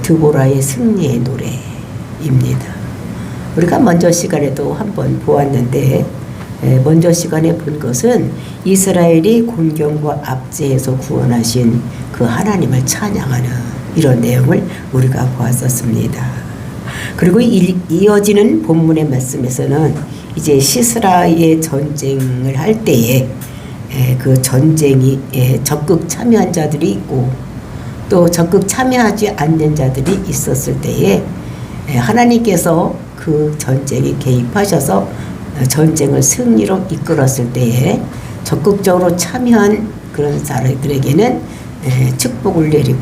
드보라의 승리의 노래입니다. 우리가 먼저 시간에도 한번 보았는데 먼저 시간에 본 것은 이스라엘이 곤경과 압제에서 구원하신 그 하나님을 찬양하는 이런 내용을 우리가 보았었습니다. 그리고 이어지는 본문의 말씀에서는 이제 시스라의 전쟁을 할 때에 그 전쟁에 적극 참여한 자들이 있고 또 적극 참여하지 않는 자들이 있었을 때에 하나님께서 그 전쟁에 개입하셔서 전쟁을 승리로 이끌었을 때에 적극적으로 참여한 그런 사람들에게는 축복을 내리고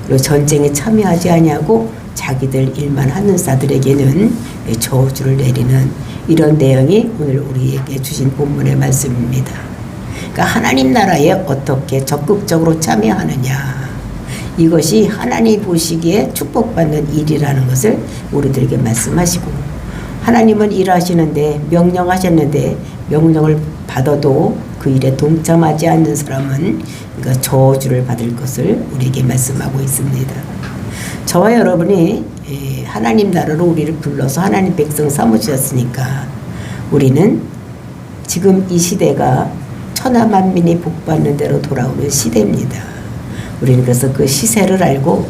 그리고 전쟁에 참여하지 아니하고 자기들 일만 하는 자들에게는 저주를 내리는 이런 내용이 오늘 우리에게 주신 본문의 말씀입니다. 그러니까 하나님 나라에 어떻게 적극적으로 참여하느냐, 이것이 하나님 보시기에 축복받는 일이라는 것을 우리들에게 말씀하시고, 하나님은 일하시는데 명령하셨는데 명령을 받아도 그 일에 동참하지 않는 사람은 그러니까 저주를 받을 것을 우리에게 말씀하고 있습니다. 저와 여러분이 하나님 나라로 우리를 불러서 하나님 백성 삼으셨으니까 우리는 지금 이 시대가 천하 만민이 복받는 대로 돌아오는 시대입니다. 우리는 그래서 그 시세를 알고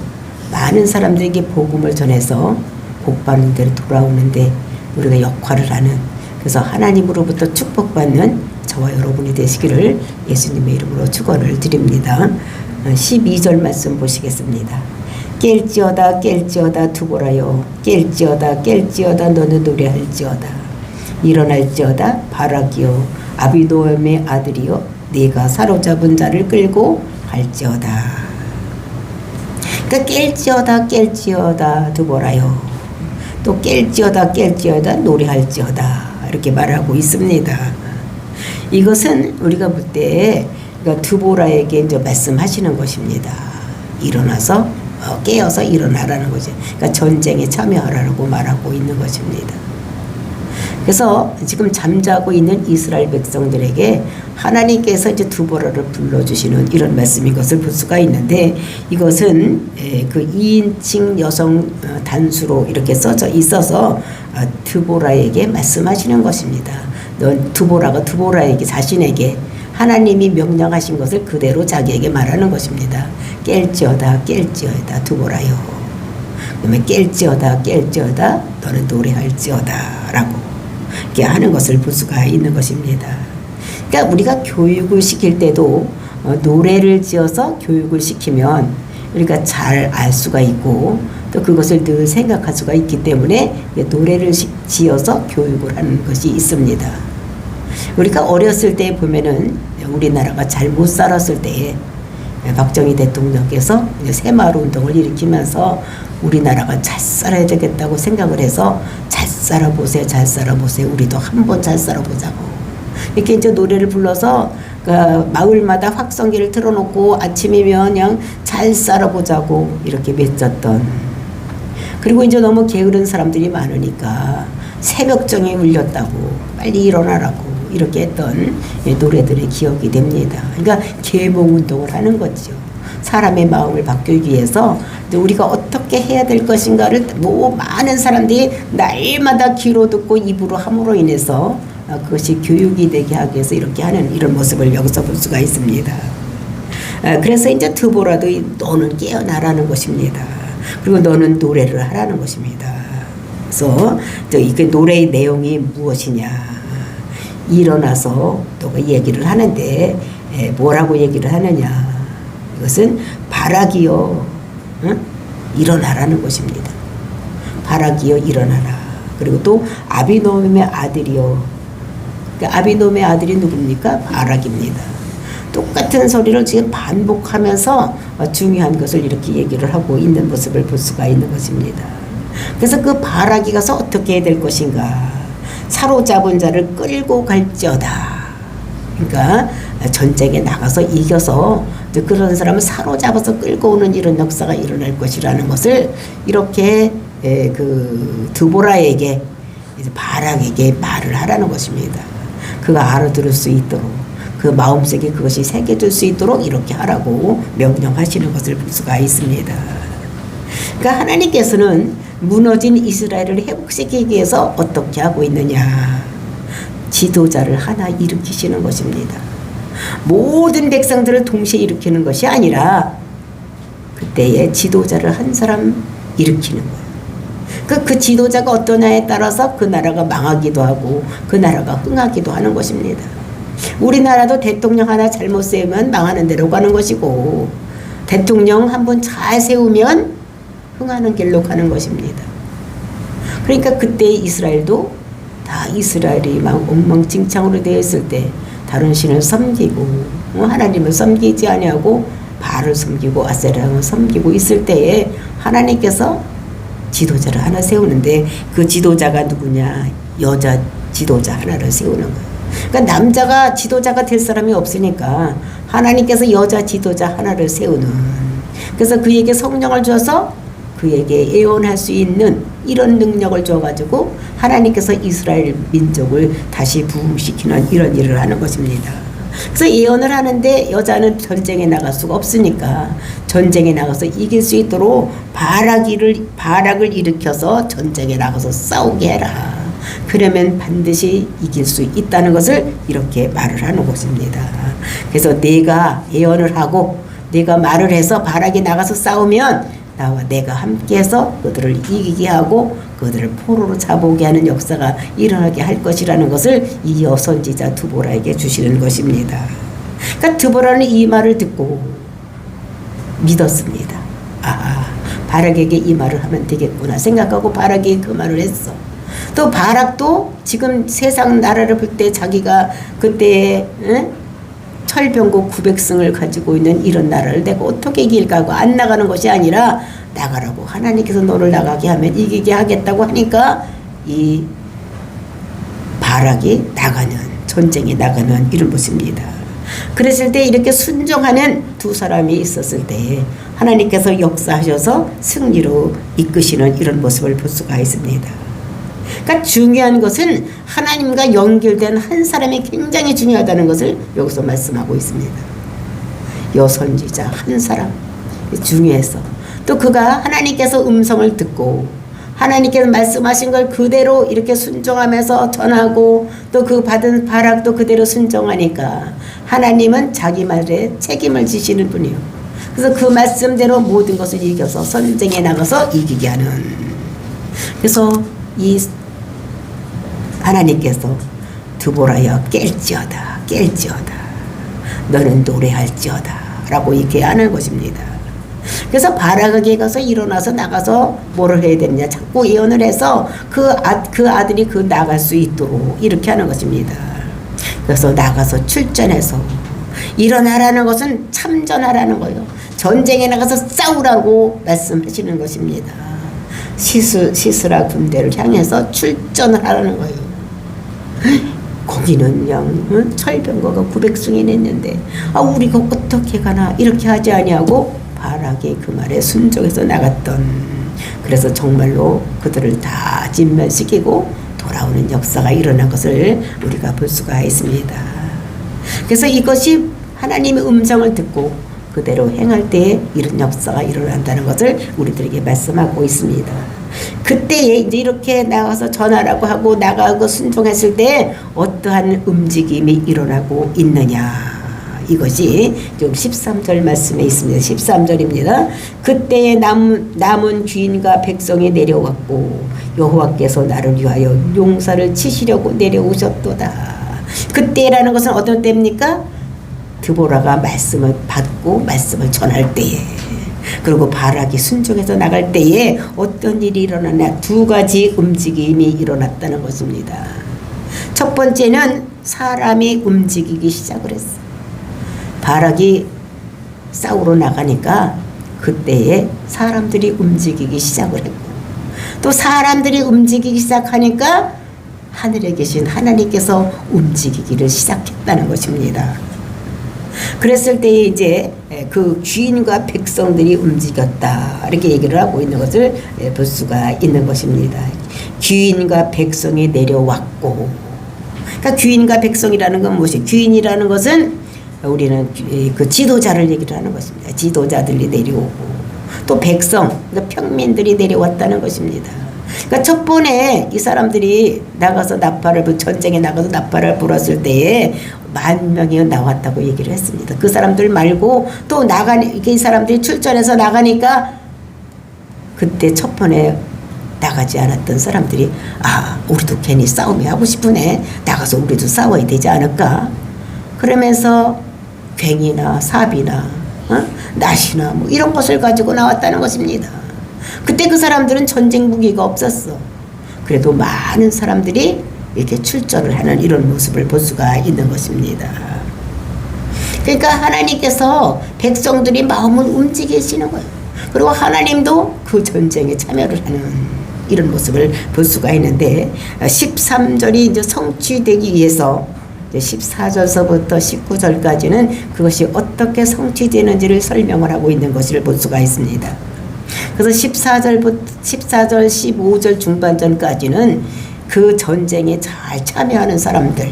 많은 사람들에게 복음을 전해서 복받는 대로 돌아오는데 우리가 역할을 하는, 그래서 하나님으로부터 축복받는 저와 여러분이 되시기를 예수님의 이름으로 축원을 드립니다. 12절 말씀 보시겠습니다. 깰지어다 깰지어다 두보라여, 깰지어다 깰지어다 너는 노래할지어다, 일어날지어다 바라기여 아비노함의 아들이여 네가 사로잡은 자를 끌고 갈지어다. 그러니까 깰지어다 깰지어다 두보라여, 또 깰지어다 깰지어다 노래할지어다, 이렇게 말하고 있습니다. 이것은 우리가 볼 때 그러니까 드보라에게 이제 말씀하시는 것입니다. 일어나서 깨어서 일어나라는 거죠. 그러니까 전쟁에 참여하라고 말하고 있는 것입니다. 그래서 지금 잠자고 있는 이스라엘 백성들에게 하나님께서 이제 드보라를 불러주시는 이런 말씀인 것을 볼 수가 있는데, 이것은 그 2인칭 여성 단수로 이렇게 써져 있어서 드보라에게 말씀하시는 것입니다. 넌 드보라에게 자신에게 하나님이 명령하신 것을 그대로 자기에게 말하는 것입니다. 깰지어다 깰지어다 두보라요. 그러면 깰지어다 깰지어다 너는 노래할지어다 라고 이렇게 하는 것을 볼 수가 있는 것입니다. 그러니까 우리가 교육을 시킬 때도 노래를 지어서 교육을 시키면 우리가 잘 알 수가 있고 또 그것을 늘 생각할 수가 있기 때문에 노래를 지어서 교육을 하는 것이 있습니다. 우리가 어렸을 때 보면은 우리나라가 잘 못 살았을 때에 박정희 대통령께서 새마을 운동을 일으키면서 우리나라가 잘 살아야 되겠다고 생각을 해서 잘 살아보세요, 잘 살아보세요, 우리도 한번 잘 살아보자고 이렇게 이제 노래를 불러서 그 마을마다 확성기를 틀어놓고 아침이면 그냥 잘 살아보자고 이렇게 외쳤던, 그리고 이제 너무 게으른 사람들이 많으니까 새벽정에 울렸다고 빨리 일어나라고 이렇게 했던 노래들의 기억이 됩니다. 그러니까 계몽운동을 하는 거죠. 사람의 마음을 바꾸기 위해서 우리가 어떻게 해야 될 것인가를 많은 사람들이 날마다 귀로 듣고 입으로 함으로 인해서 그것이 교육이 되게 하기 위해서 이렇게 하는 이런 모습을 여기서 볼 수가 있습니다. 그래서 이제 드보라도 너는 깨어나라는 것입니다. 그리고 너는 노래를 하라는 것입니다. 그래서 이게 노래의 내용이 무엇이냐, 일어나서 또 얘기를 하는데 뭐라고 얘기를 하느냐, 이것은 바라기여 일어나라는 것입니다. 바라기여 일어나라. 그리고 또 아비노함의 아들이여, 그러니까 아비노함의 아들이 누굽니까? 바락입니다. 똑같은 소리를 지금 반복하면서 중요한 것을 이렇게 얘기를 하고 있는 모습을 볼 수가 있는 것입니다. 그래서 그 바락이 가서 어떻게 해야 될 것인가, 사로잡은 자를 끌고 갈지어다. 그러니까 전쟁에 나가서 이겨서 그런 사람을 사로잡아서 끌고 오는 이런 역사가 일어날 것이라는 것을 이렇게 그 드보라에게 바락에게 말을 하라는 것입니다. 그가 알아들을 수 있도록, 그 마음속에 그것이 새겨질 수 있도록 이렇게 하라고 명령하시는 것을 볼 수가 있습니다. 그러니까 하나님께서는 무너진 이스라엘을 회복시키기 위해서 어떻게 하고 있느냐. 지도자를 하나 일으키시는 것입니다. 모든 백성들을 동시에 일으키는 것이 아니라 그때의 지도자를 한 사람 일으키는 거예요. 그 지도자가 어떠냐에 따라서 그 나라가 망하기도 하고 그 나라가 흥하기도 하는 것입니다. 우리나라도 대통령 하나 잘못 세우면 망하는 대로 가는 것이고 대통령 한 번 잘 세우면 흥하는 길로 가는 것입니다. 그러니까 그때 이스라엘도 다 이스라엘이 막 엉망진창으로 되어 있을 때 다른 신을 섬기고 하나님을 섬기지 아니하고 바알을 섬기고 아세라를 섬기고 있을 때에 하나님께서 지도자를 하나 세우는데 그 지도자가 누구냐? 여자 지도자 하나를 세우는 거예요. 그러니까 남자가 지도자가 될 사람이 없으니까 하나님께서 여자 지도자 하나를 세우는, 그래서 그에게 성령을 줘서 그에게 예언할 수 있는 이런 능력을 줘가지고 하나님께서 이스라엘 민족을 다시 부흥시키는 이런 일을 하는 것입니다. 그래서 예언을 하는데 여자는 전쟁에 나갈 수가 없으니까 전쟁에 나가서 이길 수 있도록 바락을 일으켜서 전쟁에 나가서 싸우게 해라. 그러면 반드시 이길 수 있다는 것을 이렇게 말을 하는 것입니다. 그래서 내가 예언을 하고 내가 말을 해서 바락에 나가서 싸우면 나와 내가 함께해서 그들을 이기게 하고 그들을 포로로 잡아오게 하는 역사가 일어나게 할 것이라는 것을 이 여선지자 드보라에게 주시는 것입니다. 그러니까 드보라는 이 말을 듣고 믿었습니다. 바락에게 이 말을 하면 되겠구나 생각하고 바락이 그 말을 했어. 또 바락도 지금 세상 나라를 볼 때 자기가 그때 철병국 900승을 가지고 있는 이런 나라를 내가 어떻게 이길까 하고 안 나가는 것이 아니라 나가라고 하나님께서 너를 나가게 하면 이기게 하겠다고 하니까 이 바락이 나가는, 전쟁에 나가는 이런 모습입니다. 그랬을 때 이렇게 순종하는 두 사람이 있었을 때 하나님께서 역사하셔서 승리로 이끄시는 이런 모습을 볼 수가 있습니다. 그러니까 중요한 것은 하나님과 연결된 한 사람이 굉장히 중요하다는 것을 여기서 말씀하고 있습니다. 여선지자 한 사람 중요해서 또 그가 하나님께서 음성을 듣고 하나님께서 말씀하신 걸 그대로 이렇게 순종하면서 전하고 또 그 받은 바락도 그대로 순종하니까 하나님은 자기 말에 책임을 지시는 분이요. 그래서 그 말씀대로 모든 것을 이겨서 전쟁에 나가서 이기게 하는. 그래서 이 하나님께서 드보라여 깰지어다 너는 노래할지어다 라고 이렇게 하는 것입니다. 그래서 바락에게 가서 일어나서 나가서 뭐를 해야 되느냐 자꾸 예언을 해서 그 아들이 나갈 수 있도록 이렇게 하는 것입니다. 그래서 나가서 출전해서 일어나라는 것은 참전하라는 거예요. 전쟁에 나가서 싸우라고 말씀하시는 것입니다. 시스라 군대를 향해서 출전을 하라는 거예요. 거기는 그냥 철병거가 900승이 냈는데 우리가 어떻게 가나 이렇게 하지 아니하고 바락의 그 말에 순종해서 나갔던, 그래서 정말로 그들을 다 진멸시키고 돌아오는 역사가 일어난 것을 우리가 볼 수가 있습니다. 그래서 이것이 하나님의 음성을 듣고 그대로 행할 때에 이런 역사가 일어난다는 것을 우리들에게 말씀하고 있습니다. 그때에 이제 이렇게 나가서 전하라고 하고 나가고 순종했을 때 어떠한 움직임이 일어나고 있느냐, 이것이 좀 13절 말씀에 있습니다. 13절입니다. 그때에 남은 귀인과 백성이 내려왔고 여호와께서 나를 위하여 용사를 치시려고 내려오셨도다. 그때라는 것은 어떤 때입니까? 드보라가 말씀을 받고 말씀을 전할 때에, 그리고 바락이 순종해서 나갈 때에 어떤 일이 일어나냐, 두 가지 움직임이 일어났다는 것입니다. 첫 번째는 사람이 움직이기 시작을 했어요. 바락이 싸우러 나가니까 그때에 사람들이 움직이기 시작을 했고, 또 사람들이 움직이기 시작하니까 하늘에 계신 하나님께서 움직이기를 시작했다는 것입니다. 그랬을 때 이제 그 귀인과 백성들이 움직였다, 이렇게 얘기를 하고 있는 것을 볼 수가 있는 것입니다. 귀인과 백성이 내려왔고, 그러니까 귀인과 백성이라는 건 무엇이? 귀인이라는 것은 우리는 그 지도자를 얘기를 하는 것입니다. 지도자들이 내려오고, 또 백성, 그러니까 평민들이 내려왔다는 것입니다. 그러니까 첫 번에 이 사람들이 나가서 전쟁에 나가서 나팔을 불었을 때에 10,000명이 나왔다고 얘기를 했습니다. 그 사람들 말고 또 이 사람들이 출전해서 나가니까 그때 첫 번에 나가지 않았던 사람들이 우리도 괜히 싸움이 하고 싶으네. 나가서 우리도 싸워야 되지 않을까? 그러면서 괭이나 삽이나 낫이나 뭐 이런 것을 가지고 나왔다는 것입니다. 그때 그 사람들은 전쟁 무기가 없었어. 그래도 많은 사람들이 이렇게 출전을 하는 이런 모습을 볼 수가 있는 것입니다. 그러니까 하나님께서 백성들이 마음을 움직이시는 거예요. 그리고 하나님도 그 전쟁에 참여를 하는 이런 모습을 볼 수가 있는데 13절이 이제 성취되기 위해서 14절서부터 19절까지는 그것이 어떻게 성취되는지를 설명을 하고 있는 것을 볼 수가 있습니다. 그래서 14절 15절 중반전까지는 그 전쟁에 잘 참여하는 사람들,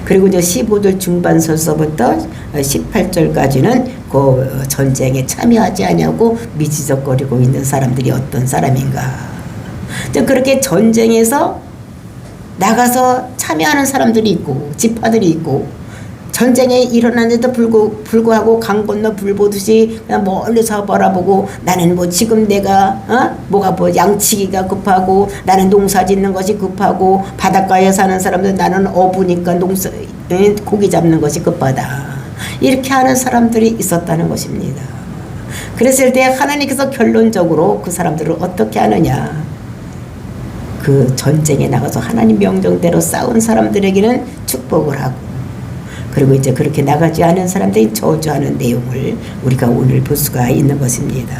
그리고 이제 15절 중반서서부터 18절까지는 그 전쟁에 참여하지 않냐고 미지적거리고 있는 사람들이 어떤 사람인가. 그렇게 전쟁에서 나가서 참여하는 사람들이 있고 지파들이 있고, 전쟁에 일어나는데도 불구하고 강 건너 불 보듯이 그냥 멀리서 바라보고, 나는 뭐 지금 내가 뭐가 양치기가 급하고, 나는 농사 짓는 것이 급하고, 바닷가에 사는 사람들 나는 어부니까 고기 잡는 것이 급하다, 이렇게 하는 사람들이 있었다는 것입니다. 그랬을 때 하나님께서 결론적으로 그 사람들을 어떻게 하느냐, 그 전쟁에 나가서 하나님 명령대로 싸운 사람들에게는 축복을 하고, 그리고 이제 그렇게 나가지 않은 사람들이 저주하는 내용을 우리가 오늘 볼 수가 있는 것입니다.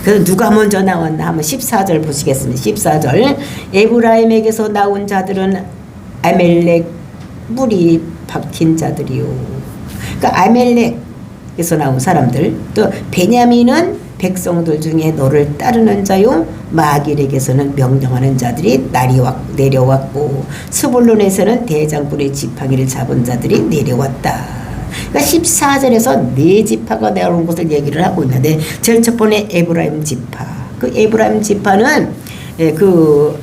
그래서 누가 먼저 나왔나 한번 14절 보시겠습니다. 14절, 에브라임에게서 나온 자들은 아멜렉 뿌리 박힌 자들이요. 그러니까 아멜렉에서 나온 사람들, 또 베냐민은 백성들 중에 너를 따르는 자요, 마길에게서는 명령하는 자들이 내려왔고, 스불론에서는 대장군의 지팡이를 잡은 자들이 내려왔다. 그러니까 14절에서 네 지파가 내려온 것을 얘기를 하고 있는데, 제일 첫 번째 에브라임 지파. 그 에브라임 지파는 그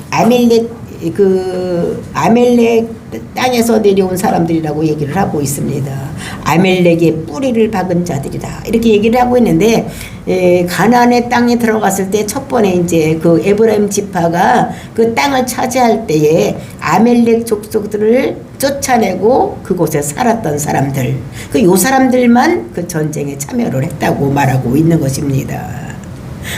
아멜렉 땅에서 내려온 사람들이라고 얘기를 하고 있습니다. 아멜렉의 뿌리를 박은 자들이다, 이렇게 얘기를 하고 있는데, 가나안의 땅에 들어갔을 때 첫 번에 이제 그 에브라임 지파가 그 땅을 차지할 때에 아멜렉 족속들을 쫓아내고 그곳에 살았던 사람들, 요 사람들만 그 전쟁에 참여를 했다고 말하고 있는 것입니다.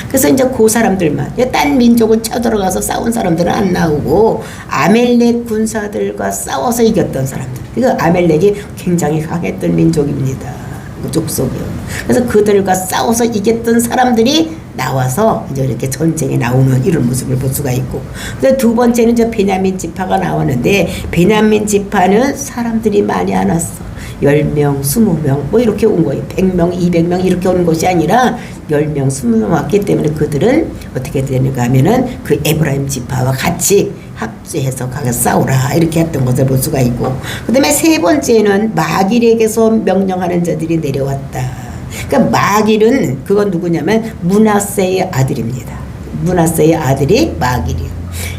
그래서 이제 그 사람들만, 딴 민족을 쳐들어가서 싸운 사람들은 안 나오고 아멜렉 군사들과 싸워서 이겼던 사람들, 그러니까 아멜렉이 굉장히 강했던 민족입니다. 그 족속이요. 그래서 그들과 싸워서 이겼던 사람들이 나와서 이제 이렇게 전쟁에 나오는 이런 모습을 볼 수가 있고, 근데 두 번째는 이제 베냐민 지파가 나오는데, 베냐민 지파는 사람들이 많이 안 왔어. 10명, 20명 뭐 이렇게 온 거예요. 100명, 200명 이렇게 오는 것이 아니라 10명, 20명 왔기 때문에 그들은 어떻게 되는가 하면은 그 에브라임 지파와 같이 합세해서 가서 싸우라, 이렇게 했던 것을 볼 수가 있고, 그 다음에 세 번째는 마길에게서 명령하는 자들이 내려왔다. 그러니까 마길은 그건 누구냐면 므낫세의 아들입니다. 므낫세의 아들이 마길이에요.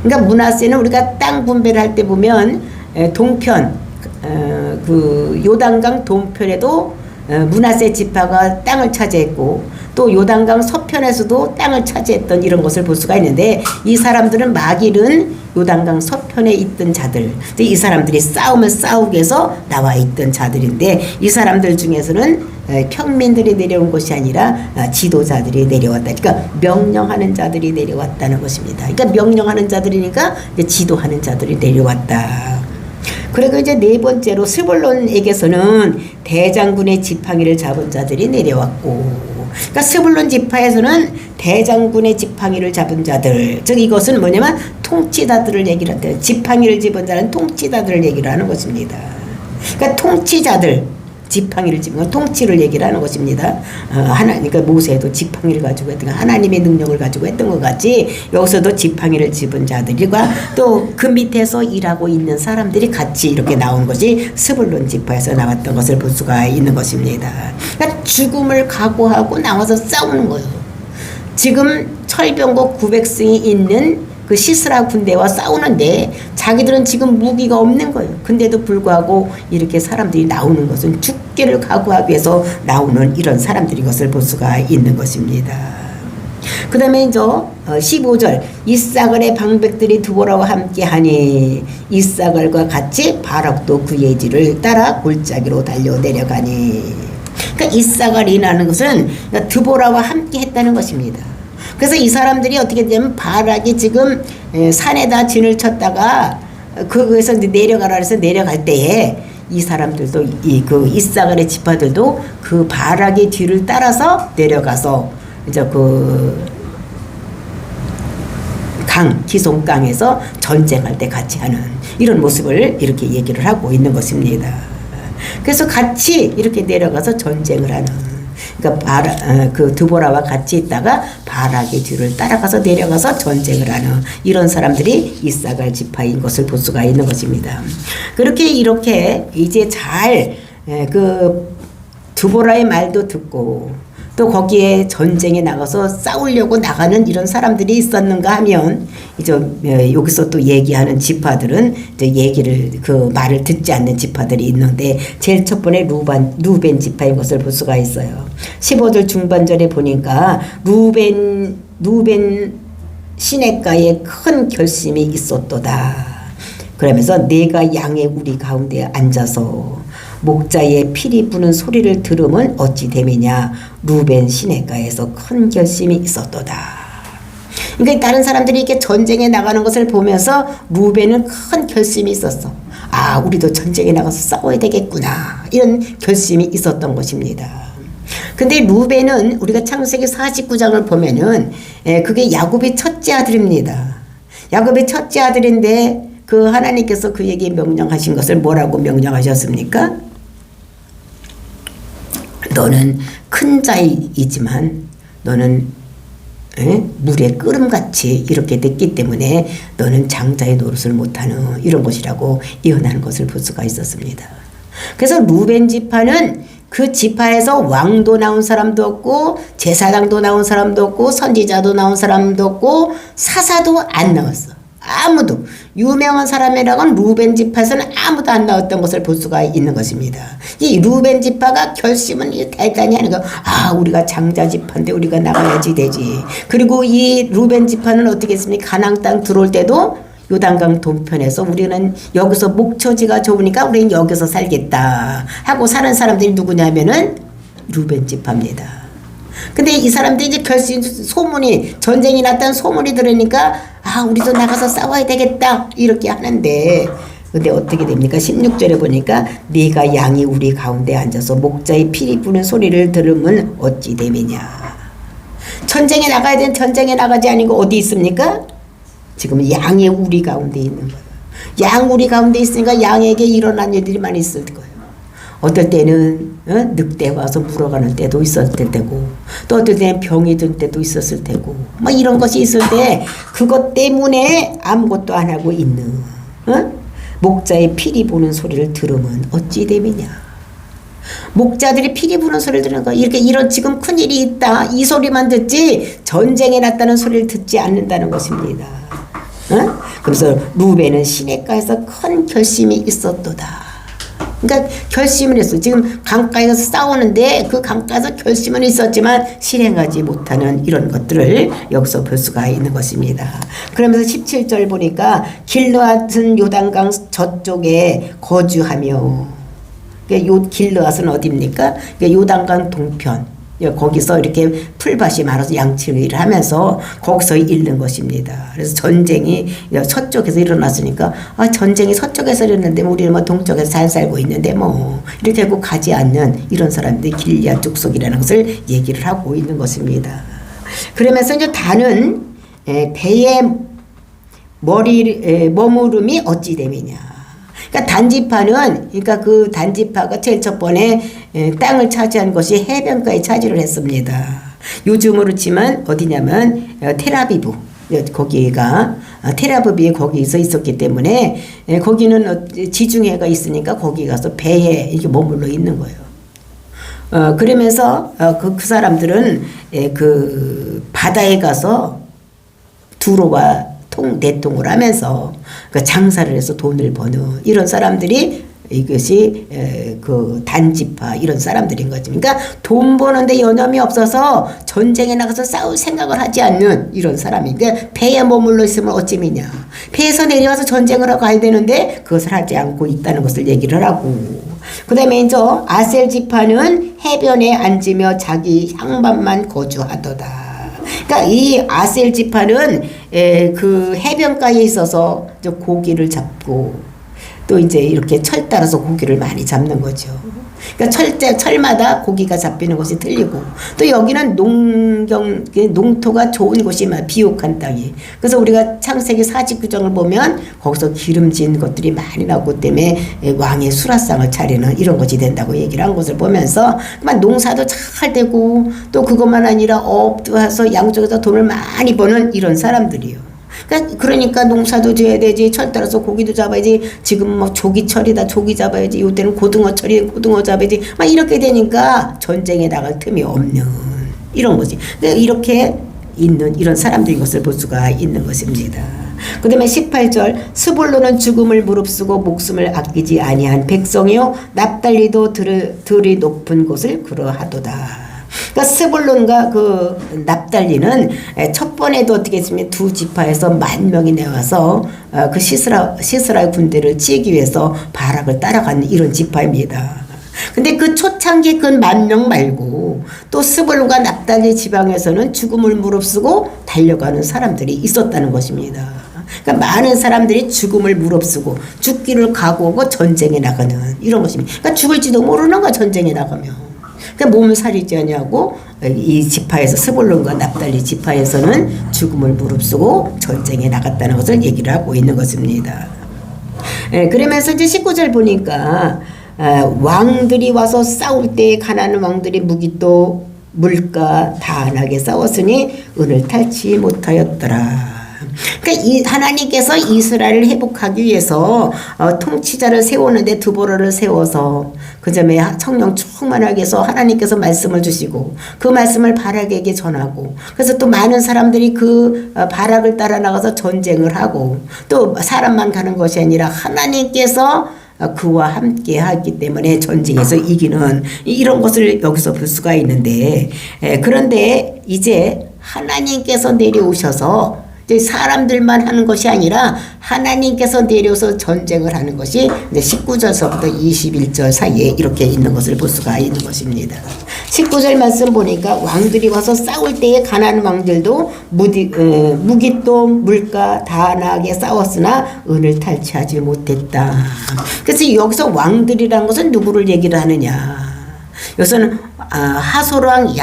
그러니까 므낫세는 우리가 땅 분배를 할 때 보면 동편, 그 요단강 동편에도 므낫세 지파가 땅을 차지했고, 또 요단강 서편에서도 땅을 차지했던 이런 것을 볼 수가 있는데, 이 사람들은 마길은 요단강 서편에 있던 자들, 이 사람들이 싸우면 싸우기 위해서 나와 있던 자들인데, 이 사람들 중에서는 평민들이 내려온 것이 아니라 지도자들이 내려왔다. 그러니까 명령하는 자들이 내려왔다는 것입니다. 그러니까 명령하는 자들이니까 지도하는 자들이 내려왔다. 그리고 이제 네 번째로 스불론에게서는 대장군의 지팡이를 잡은 자들이 내려왔고, 그러니까 스불론 지파에서는 대장군의 지팡이를 잡은 자들, 즉 이것은 뭐냐면 통치자들을 얘기를 한대요. 지팡이를 집은 자는 통치자들을 얘기를 하는 것입니다. 그러니까 통치자들, 지팡이를 집은 건 통치를 얘기를 하는 것입니다. 그러니까 모세도 지팡이를 가지고 했던 거, 하나님의 능력을 가지고 했던 것 같이 여기서도 지팡이를 집은 자들과 또 그 밑에서 일하고 있는 사람들이 같이 이렇게 나온 것이 스불론 지파에서 나왔던 것을 볼 수가 있는 것입니다. 그러니까 죽음을 각오하고 나와서 싸우는 거예요. 지금 철병국 900승이 있는 그 시스라 군대와 싸우는데 자기들은 지금 무기가 없는 거예요. 근데도 불구하고 이렇게 사람들이 나오는 것은 죽기를 각오하기 위해서 나오는 이런 사람들인 것을 볼 수가 있는 것입니다. 그 다음에 이제 15절 이사갈의 방백들이 드보라와 함께하니 이사갈과 같이 바락도 그의 뒤를 따라 골짜기로 달려 내려가니. 그러니까 이사갈이라는 것은 드보라와 함께 했다는 것입니다. 그래서 이 사람들이 어떻게 되면 바락이 지금 산에다 진을 쳤다가 거기서 내려가라 해서 내려갈 때에 이 사람들도 그 이사갈의 지파들도 그 바락의 뒤를 따라서 내려가서 이제 그 기슭강에서 전쟁할 때 같이 하는 이런 모습을 이렇게 얘기를 하고 있는 것입니다. 그래서 같이 이렇게 내려가서 전쟁을 하는, 그러니까 그 드보라와 같이 있다가 바락의 뒤를 따라가서 내려가서 전쟁을 하는 이런 사람들이 이사갈 지파인 것을 볼 수가 있는 것입니다. 그렇게 이렇게 이제 잘 그 드보라의 말도 듣고 또 거기에 전쟁에 나가서 싸우려고 나가는 이런 사람들이 있었는가 하면 이제 여기서 또 얘기하는 지파들은 이제 얘기를 그 말을 듣지 않는 지파들이 있는데 제일 첫 번에 루벤 지파인 것을 볼 수가 있어요. 15절 중반절에 보니까 루벤 시냇가에 큰 결심이 있었도다. 그러면서 내가 양의 우리 가운데 앉아서 목자의 피리 부는 소리를 들으면 어찌 됨이냐. 루벤 시냇가에서 큰 결심이 있었도다. 그러니까 다른 사람들이 이렇게 전쟁에 나가는 것을 보면서 루벤은 큰 결심이 있었어. 아, 우리도 전쟁에 나가서 싸워야 되겠구나. 이런 결심이 있었던 것입니다. 근데 루벤은 우리가 창세기 49장을 보면은 그게 야곱의 첫째 아들입니다. 야곱의 첫째 아들인데 그 하나님께서 그에게 명령하신 것을 뭐라고 명령하셨습니까? 너는 큰 자이지만 너는 물의 끓음같이 이렇게 됐기 때문에 너는 장자의 노릇을 못하는 이런 것이라고 예언하는 것을 볼 수가 있었습니다. 그래서 루벤 지파는 그 지파에서 왕도 나온 사람도 없고 제사장도 나온 사람도 없고 선지자도 나온 사람도 없고 사사도 안 나왔어. 아무도 유명한 사람이라고는 루벤 지파에서는 아무도 안 나왔던 것을 볼 수가 있는 것입니다. 이 루벤 지파가 결심은 대단히 하는 거. 아, 우리가 장자 지파인데 우리가 나가야지 되지. 그리고 이 루벤 지파는 어떻게 했습니까? 가나안 땅 들어올 때도 요단강 동편에서 우리는 여기서 목초지가 좋으니까 우리는 여기서 살겠다 하고 사는 사람들이 누구냐면은 루벤 지파입니다. 근데 이 사람들이 이제 결심, 소문이, 전쟁이 났다는 소문이 들으니까, 아, 우리도 나가서 싸워야 되겠다. 이렇게 하는데, 근데 어떻게 됩니까? 16절에 보니까, 네가 양이 우리 가운데 앉아서 목자의 피리 부는 소리를 들으면 어찌 됨이냐. 전쟁에 나가야 되는 전쟁에 나가지 아니고 어디 있습니까? 지금 양이 우리 가운데 있는 거예요. 양 우리 가운데 있으니까 양에게 일어난 일들이 많이 있을 거예요. 어떨 때는 늑대 와서 물어가는 때도 있었을 테고 또 어떨 때는 병이 든 때도 있었을 테고 뭐 이런 것이 있을 때 그것 때문에 아무것도 안 하고 있는 목자의 피리 부는 소리를 들으면 어찌 됨이냐. 목자들이 피리 부는 소리를 들은 거 이렇게 이런 지금 큰일이 있다 이 소리만 듣지 전쟁에 났다는 소리를 듣지 않는다는 것입니다. 그래서 루벤은 시냇가에서 큰 결심이 있었도다. 그러니까 결심을 했어. 지금 강가에서 싸우는데 그 강가에서 결심은 있었지만 실행하지 못하는 이런 것들을 여기서 볼 수가 있는 것입니다. 그러면서 17절 보니까 길르앗은 요단강 저쪽에 거주하며, 요 길르앗은 어디입니까? 요단강 동편. 거기서 이렇게 풀밭이 많아서 양치를 하면서 거기서 잃는 것입니다. 그래서 전쟁이 서쪽에서 일어났으니까 아, 전쟁이 서쪽에서 일어났는데 우리는 뭐 동쪽에서 잘 살고 있는데 뭐 이렇게 하고 가지 않는 이런 사람들이 길리앗 족속이라는 것을 얘기를 하고 있는 것입니다. 그러면서 이제 다는 배의 머무름이 어찌 됨이냐. 그러니까 단지파는, 그러니까 그 단지파가 제일 첫 번에 땅을 차지한 것이 해변가에 차지를 했습니다. 요즘으로 치면 어디냐면 텔아비브, 거기가 텔아비브에 거기서 있었기 때문에 거기는 지중해가 있으니까 거기 가서 배에 이렇게 머물러 있는 거예요. 그러면서 그 사람들은 그 바다에 가서 두로와 대통을 하면서 그 장사를 해서 돈을 버는 이런 사람들이 이것이 그 단지파 이런 사람들인 거지. 그러니까 돈 버는데 여념이 없어서 전쟁에 나가서 싸울 생각을 하지 않는 이런 사람이. 그러니까 배에 머물러 있으면 어찌미냐. 배에서 내려와서 전쟁을 하고 가야 되는데 그것을 하지 않고 있다는 것을 얘기를 하고. 그 다음에 이제 아셀 지파는 해변에 앉으며 자기 향반만 거주하도다. 그러니까 이 아셀 지파는 그 해변가에 있어서 고기를 잡고 또 이제 이렇게 철 따라서 고기를 많이 잡는 거죠. 그러니까 철마다 고기가 잡히는 곳이 틀리고 또 여기는 농토가 좋은 곳이 비옥한 땅이. 그래서 우리가 창세기 49장을 보면 거기서 기름진 것들이 많이 나오기 때문에 왕의 수라상을 차리는 이런 것이 된다고 얘기를 한 것을 보면서 그만 농사도 잘 되고 또 그것만 아니라 업도 해서 양쪽에서 돈을 많이 버는 이런 사람들이요. 그러니까 농사도 지어야 되지, 철 따라서 고기도 잡아야지, 지금 뭐 조기철이다, 조기 잡아야지, 요때는 고등어철이 고등어 잡아야지, 막 이렇게 되니까 전쟁에 나갈 틈이 없는 이런 거지. 이렇게 있는 이런 사람들인 것을 볼 수가 있는 것입니다. 그 다음에 18절 스불론은 죽음을 무릅쓰고 목숨을 아끼지 아니한 백성이요 납달리도 들이 높은 곳을 그러하도다. 그러니까 스불론과 그 납달리는 첫 번에도 어떻게 했으면 두 지파에서 10,000명이 내와서 그 시스라의 군대를 치기 위해서 바락을 따라가는 이런 지파입니다. 근데 그 초창기 그 10,000명 말고 또 스불론과 납달리 지방에서는 죽음을 무릅쓰고 달려가는 사람들이 있었다는 것입니다. 그러니까 많은 사람들이 죽음을 무릅쓰고 죽기를 각오하고 전쟁에 나가는 이런 것입니다. 그러니까 죽을지도 모르는 거야 전쟁에 나가면. 그러니까 몸을 사리지 않냐고 이 지파에서 스불론과 납달리 지파에서는 죽음을 무릅쓰고 전쟁에 나갔다는 것을 얘기를 하고 있는 것입니다. 그러면서 이제 19절 보니까 왕들이 와서 싸울 때 가나안 왕들이 무기또 물가 다안하게 싸웠으니 은을 탈취 못하였더라. 그러니까 하나님께서 이스라엘을 회복하기 위해서 통치자를 세우는데 드보라를 세워서 그 점에 성령 충만하게 해서 하나님께서 말씀을 주시고 그 말씀을 바락에게 전하고 그래서 또 많은 사람들이 그 바락을 따라 나가서 전쟁을 하고 또 사람만 가는 것이 아니라 하나님께서 그와 함께 하기 때문에 전쟁에서 이기는 이런 것을 여기서 볼 수가 있는데 그런데 이제 하나님께서 내려오셔서 사람들만 하는 것이 아니라 하나님께서 내려서 전쟁을 하는 것이 이제 19절서부터 21절 사이에 이렇게 있는 것을 볼 수가 있는 것입니다. 19절 말씀 보니까 왕들이 와서 싸울 때에 가나안 왕들도 무기또 물가 다안하게 싸웠으나 은을 탈취하지 못했다. 그래서 여기서 왕들이라는 것은 누구를 얘기를 하느냐. 여기서는 하솔왕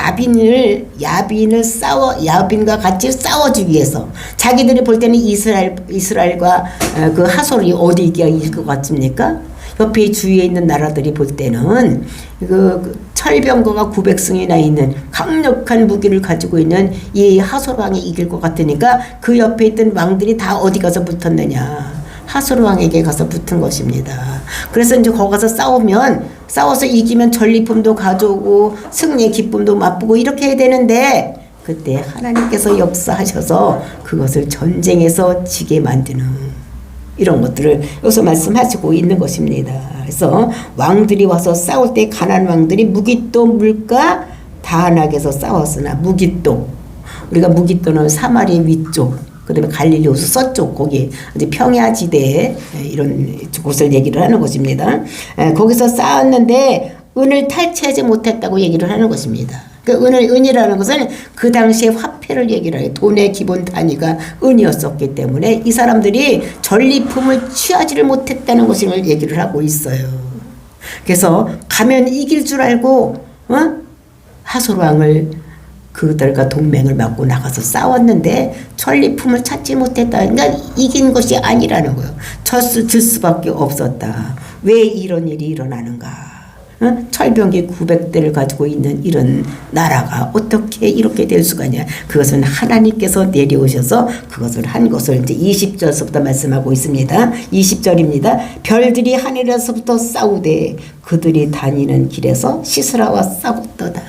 야빈과 같이 싸워주기 위해서 자기들이 볼 때는 이스라엘과 그 하솔이 어디 이길 것 같습니까? 옆에 주위에 있는 나라들이 볼 때는 그 철병거가 900승이나 있는 강력한 무기를 가지고 있는 이 하솔왕이 이길 것 같으니까 그 옆에 있던 왕들이 다 어디 가서 붙었느냐? 하솔 왕에게 가서 붙은 것입니다. 그래서 이제 거기 가서 싸워서 이기면 전리품도 가져오고 승리의 기쁨도 맛보고 이렇게 해야 되는데 그때 하나님께서 역사하셔서 그것을 전쟁에서 지게 만드는 이런 것들을 여기서 말씀하시고 있는 것입니다. 그래서 왕들이 와서 싸울 때 가나안 왕들이 무기또 물가 다안하게서 싸웠으나 무기또 우리가 무기또는 사마리 위쪽 그다음에 갈릴리 호수 서쪽 거기 이제 평야지대 이런 곳을 얘기를 하는 것입니다. 거기서 싸웠는데 은을 탈취하지 못했다고 얘기를 하는 것입니다. 그 은이라는 것은 그 당시에 화폐를 얘기를 해요. 돈의 기본 단위가 은이었었기 때문에 이 사람들이 전리품을 취하지를 못했다는 것을 얘기를 하고 있어요. 그래서 가면 이길 줄 알고 하솔 왕을 그들과 동맹을 맺고 나가서 싸웠는데 전리품을 찾지 못했다. 그러니까 이긴 것이 아니라는 거예요. 질 수밖에 없었다. 왜 이런 일이 일어나는가? 철병기 900대를 가지고 있는 이런 나라가 어떻게 이렇게 될 수가 있냐? 그것은 하나님께서 내려오셔서 그것을 한 것을 이제 20절서부터 말씀하고 있습니다. 20절입니다. 별들이 하늘에서부터 싸우되 그들이 다니는 길에서 시스라와 싸웠도다.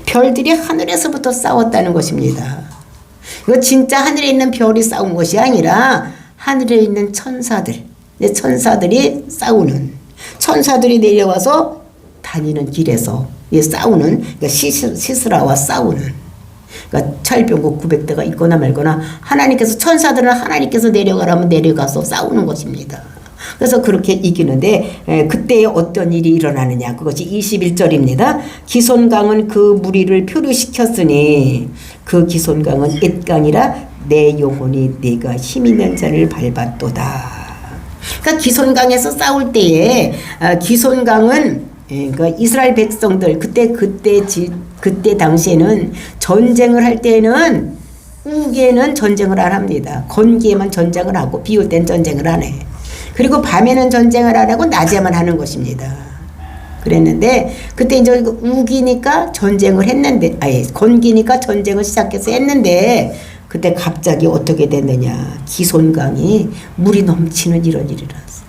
별들이 하늘에서부터 싸웠다는 것입니다. 이거 진짜 하늘에 있는 별이 싸운 것이 아니라 하늘에 있는 천사들이 싸우는, 천사들이 내려와서 다니는 길에서 싸우는, 그러니까 시스라와 싸우는, 그러니까 철병국 900대가 있거나 말거나 하나님께서, 천사들은 하나님께서 내려가라면 내려가서 싸우는 것입니다. 그래서 그렇게 이기는데 그때 어떤 일이 일어나느냐, 그것이 21절입니다. 기손강은 그 무리를 표류시켰으니 그 기손강은 엣강이라 내 영혼이 내가 힘있는 자를 밟았도다. 그러니까 기손강에서 싸울 때에 기손강은, 그러니까 이스라엘 백성들 그때 당시에는 전쟁을 할 때는 우기에는 전쟁을 안 합니다. 건기에만 전쟁을 하고 비 올 땐 전쟁을 안 해. 그리고 밤에는 전쟁을 안 하고 낮에만 하는 것입니다. 그랬는데 그때 이제 우기니까 전쟁을 했는데, 건기니까 전쟁을 시작해서 했는데 그때 갑자기 어떻게 됐느냐, 기손강이 물이 넘치는 이런 일이 일어났어.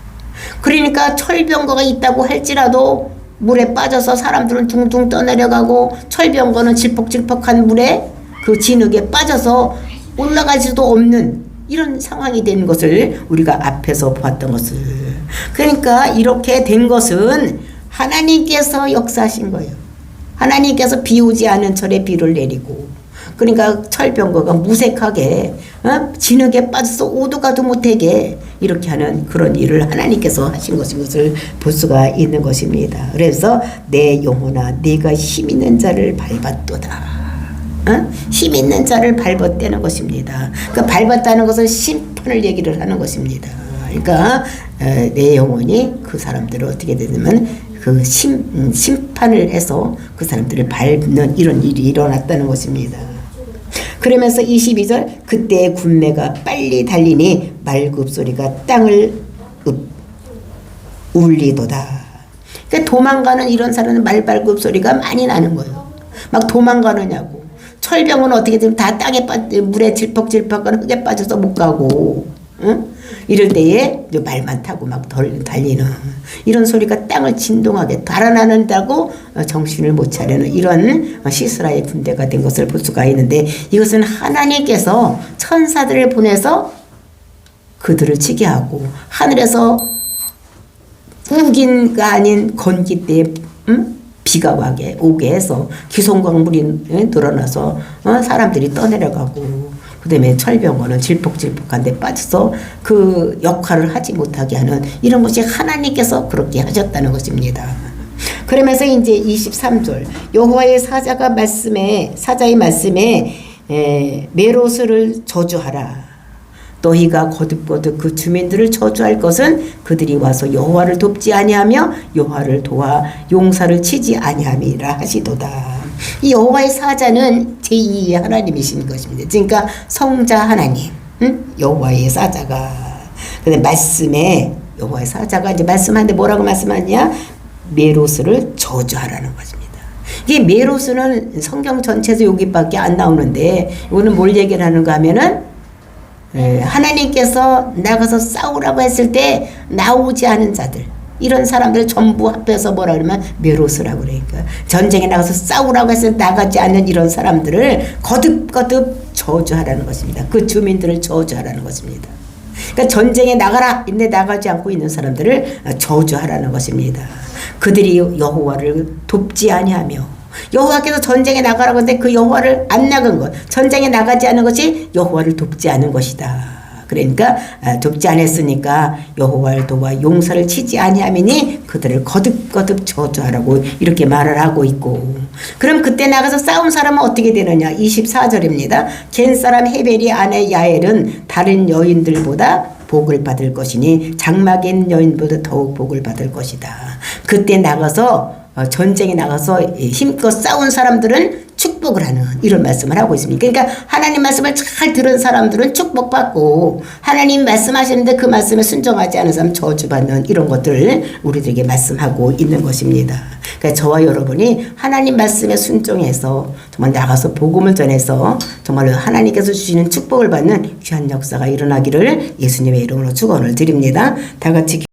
그러니까 철병거가 있다고 할지라도 물에 빠져서 사람들은 둥둥 떠내려가고 철병거는 질퍽질퍽한 물에 그 진흙에 빠져서 올라가지도 없는 이런 상황이 된 것을 우리가 앞에서 보았던 것을. 그러니까 이렇게 된 것은 하나님께서 역사하신 거예요. 하나님께서 비 오지 않은 철에 비를 내리고, 그러니까 철병거가 무색하게 진흙에 빠져서 오도 가도 못하게 이렇게 하는 그런 일을 하나님께서 하신 것을 볼 수가 있는 것입니다. 그래서 내 영혼아 네가 힘 있는 자를 밟았도다. 힘 있는 자를 밟았다는 것입니다. 그러니까 밟았다는 것은 심판을 얘기를 하는 것입니다. 그러니까 내 영혼이 그 사람들을 어떻게 되냐면 그 심판을 해서 그 사람들을 밟는 이런 일이 일어났다는 것입니다. 그러면서 22절 그때 군매가 빨리 달리니 말굽소리가 땅을 울리도다. 그러니까 도망가는 이런 사람은 말발굽소리가 많이 나는 거예요. 막 도망가느냐고. 철병은 어떻게 되면 다 땅에 물에 질퍽질퍽한 흙에 빠져서 못 가고, 응? 이럴 때에 말만 타고 막 달리는 이런 소리가 땅을 진동하게 달아나는다고 정신을 못 차리는 이런 시스라의 군대가 된 것을 볼 수가 있는데, 이것은 하나님께서 천사들을 보내서 그들을 치게 하고 하늘에서 우기가 아닌 건기 때에 비가 오게 해서 기손강물이 늘어나서 사람들이 떠내려가고, 그 다음에 철병거는 질퍽질퍽한 데 빠져서 그 역할을 하지 못하게 하는 이런 것이 하나님께서 그렇게 하셨다는 것입니다. 그러면서 이제 23절 여호와의 사자의 말씀에 메로스를 저주하라. 너희가 거듭거듭 그 주민들을 저주할 것은 그들이 와서 여호와를 돕지 아니하며 여호와를 도와 용사를 치지 아니함이라 하시도다. 이 여호와의 사자는 제2의 하나님이신 것입니다. 그러니까 성자 하나님, 여호와의 사자가. 근데 말씀에 여호와의 사자가 이제 말씀하는데 뭐라고 말씀하냐? 메로스를 저주하라는 것입니다. 이게 메로스는 성경 전체에서 여기밖에 안 나오는데, 이거는 뭘 얘기를 하는가 하면은 하나님께서 나가서 싸우라고 했을 때 나오지 않은 자들, 이런 사람들 전부 합해서 뭐라 그러면 메로스라고 그러니까 전쟁에 나가서 싸우라고 해서 나가지 않는 이런 사람들을 거듭거듭 저주하라는 것입니다. 그 주민들을 저주하라는 것입니다. 그러니까 전쟁에 나가라 근데 나가지 않고 있는 사람들을 저주하라는 것입니다. 그들이 여호와를 돕지 아니하며, 여호와께서 전쟁에 나가라고 했는데 그 여호와를 안 나간 것, 전쟁에 나가지 않은 것이 여호와를 돕지 않은 것이다. 그러니까 돕지 않았으니까 여호와를 도와 용사를 치지 아니하매니 그들을 거듭거듭 저주하라고 이렇게 말을 하고 있고, 그럼 그때 나가서 싸운 사람은 어떻게 되느냐? 24절입니다. 겐 사람 헤벨이 아내 야엘은 다른 여인들보다 복을 받을 것이니 장막엔 여인보다 더욱 복을 받을 것이다. 그때 나가서 전쟁에 나가서 힘껏 싸운 사람들은 축복을 하는 이런 말씀을 하고 있습니다. 그러니까 하나님 말씀을 잘 들은 사람들은 축복받고, 하나님 말씀하시는데 그 말씀에 순종하지 않은 사람은 저주받는 이런 것들을 우리들에게 말씀하고 있는 것입니다. 그러니까 저와 여러분이 하나님 말씀에 순종해서 정말 나가서 복음을 전해서 정말 하나님께서 주시는 축복을 받는 귀한 역사가 일어나기를 예수님의 이름으로 축원을 드립니다. 다 같이